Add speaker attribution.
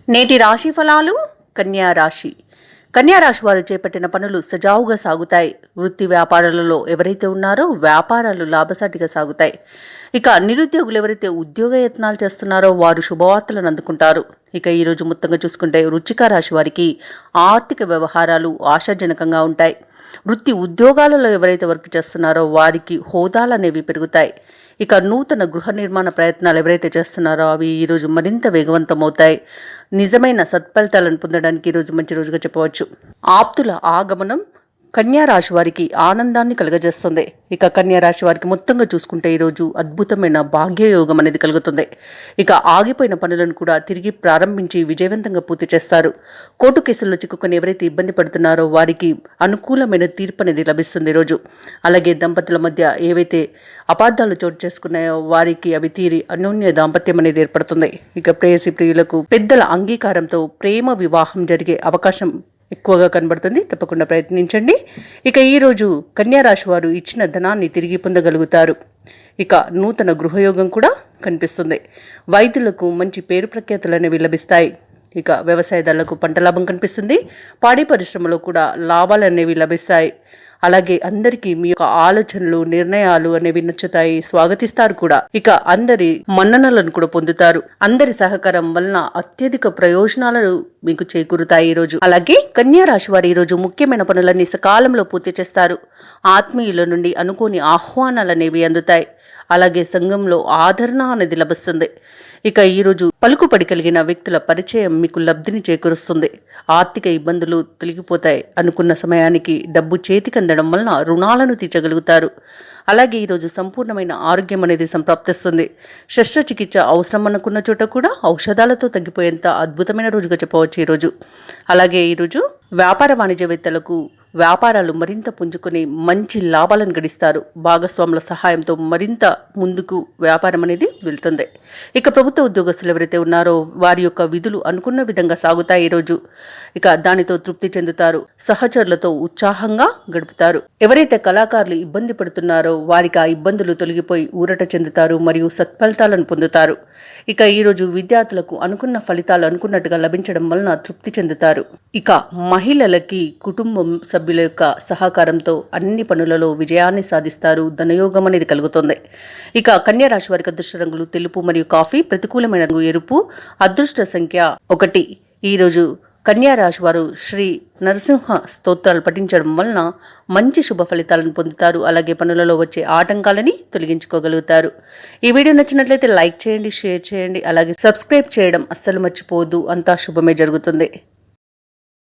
Speaker 1: నేటి రాశి ఫలాలు. కన్యా రాశి. కన్యా రాశి వారు చేపట్టిన పనులు సజావుగా సాగుతాయి. వృత్తి వ్యాపారాలలో ఎవరైతే ఉన్నారో వ్యాపారాలు లాభసాటిగా సాగుతాయి. ఇక నిరుద్యోగులు ఎవరైతే ఉద్యోగ యత్నాలు చేస్తున్నారో వారు శుభవార్తలను అందుకుంటారు. ఇక ఈరోజు మొత్తంగా చూసుకుంటే వృశ్చిక రాశి వారికి ఆర్థిక వ్యవహారాలు ఆశాజనకంగా ఉంటాయి. వృత్తి ఉద్యోగాలలో ఎవరైతే వర్క్ చేస్తున్నారో వారికి హోదాలు అనేవి పెరుగుతాయి. ఇక నూతన గృహ నిర్మాణ ప్రయత్నాలు ఎవరైతే చేస్తున్నారో అవి ఈరోజు మరింత వేగవంతమవుతాయి. నిజమైన సత్ఫలితాలను పొందడానికి ఈరోజు మంచి రోజుగా చెప్పవచ్చు. ఆప్తుల ఆగమనం కన్యా రాశి వారికి ఆనందాన్ని కలుగజేస్తుంది. ఇక కన్యా రాశి వారికి మొత్తంగా చూసుకుంటే ఈరోజు అద్భుతమైన భాగ్యయోగం అనేది కలుగుతుంది. ఇక ఆగిపోయిన పనులను కూడా తిరిగి ప్రారంభించి విజయవంతంగా పూర్తి చేస్తారు. కోర్టు కేసుల్లో చిక్కుకొని ఎవరైతే ఇబ్బంది పడుతున్నారో వారికి అనుకూలమైన తీర్పు అనేది లభిస్తుంది ఈరోజు. అలాగే దంపతుల మధ్య ఏవైతే అపార్థాలు చోటు చేసుకున్నాయో వారికి అవి తీరి అన్యోన్య దాంపత్యం అనేది ఏర్పడుతుంది. ఇక ప్రేయసి ప్రియులకు పెద్దల అంగీకారంతో ప్రేమ వివాహం జరిగే అవకాశం ఎక్కువగా కనబడుతుంది. తప్పకుండా ప్రయత్నించండి. ఇక ఈరోజు కన్యా రాశి వారు ఇచ్చిన ధనాన్ని తిరిగి పొందగలుగుతారు. ఇక నూతన గృహయోగం కూడా కనిపిస్తుంది. వైద్యులకు మంచి పేరు ప్రఖ్యాతులు అనేవి లభిస్తాయి. ఇక వ్యవసాయదారులకు పంట లాభం కనిపిస్తుంది. పాడి పరిశ్రమలో కూడా లాభాలు అనేవి లభిస్తాయి. అలాగే అందరికీ మీ యొక్క ఆలోచనలు నిర్ణయాలు అనేవి నచ్చుతాయి, స్వాగతిస్తారు కూడా. ఇక అందరి మన్ననలను కూడా పొందుతారు. అందరి సహకారం వలన అత్యధిక ప్రయోజనాలు మీకు చేకూరుతాయి ఈరోజు. అలాగే కన్యా రాశి వారు ఈరోజు ముఖ్యమైన పనులన్నీ సకాలంలో పూర్తి చేస్తారు. ఆత్మీయుల నుండి అనుకోని ఆహ్వానాలు అనేవి అందుతాయి. అలాగే సంఘంలో ఆదరణ అనేది లభిస్తుంది. ఇక ఈరోజు పలుకుబడి కలిగిన వ్యక్తుల పరిచయం మీకు లబ్ధిని చేకూరుస్తుంది. ఆర్థిక ఇబ్బందులు తొలగిపోతాయి. అనుకున్న సమయానికి డబ్బు చేతికి అందడం వలన రుణాలను తీర్చగలుగుతారు. అలాగే ఈరోజు సంపూర్ణమైన ఆరోగ్యం అనేది సంప్రాప్తిస్తుంది. శస్త్రచికిత్స అవసరం అనుకున్న చోట కూడా ఔషధాలతో తగ్గిపోయేంత అద్భుతమైన రోజుగా చెప్పవచ్చు ఈరోజు. అలాగే ఈరోజు వ్యాపార వాణిజ్యవేత్తలకు వ్యాపారాలు మరింత పుంజుకొని మంచి లాభాలను గడిస్తారు. భాగస్వాముల సహాయంతో మరింత ముందుకు వ్యాపారం అనేది వెళ్తుంది. ఇక ప్రభుత్వ ఉద్యోగస్తులు ఎవరైతే ఉన్నారో వారి యొక్క విధులు అనుకున్న విధంగా సాగుతాయి ఈరోజు. ఇక దానితో తృప్తి చెందుతారు. సహచరులతో ఉత్సాహంగా గడుపుతారు. ఎవరైతే కళాకారులు ఇబ్బంది పడుతున్నారో వారికి ఆ ఇబ్బందులు తొలగిపోయి ఊరట చెందుతారు మరియు సత్ఫలితాలను పొందుతారు. ఇక ఈరోజు విద్యార్థులకు అనుకున్న ఫలితాలు అనుకున్నట్టుగా లభించడం వలన తృప్తి చెందుతారు. ఇక మహిళలకి కుటుంబం సభ్యుల యొక్క సహకారంతో అన్ని పనులలో విజయాన్ని సాధిస్తారు. ధనయోగం అనేది కలుగుతుంది. ఇక కన్యా రాశి వారికి అదృష్ట రంగులు తెలుపు మరియు కాఫీ. ప్రతికూలమైన రంగు ఎరుపు. అదృష్ట సంఖ్య 1. ఈరోజు కన్యా రాశి వారు శ్రీ నరసింహ స్తోత్రాలు పఠించడం వలన మంచి శుభ ఫలితాలను పొందుతారు. అలాగే పనులలో వచ్చే ఆటంకాలని తొలగించుకోగలుగుతారు. ఈ వీడియో నచ్చినట్లయితే లైక్ చేయండి, షేర్ చేయండి, అలాగే సబ్స్క్రైబ్ చేయడం అస్సలు మర్చిపోవద్దు. అంతా శుభమే జరుగుతుంది.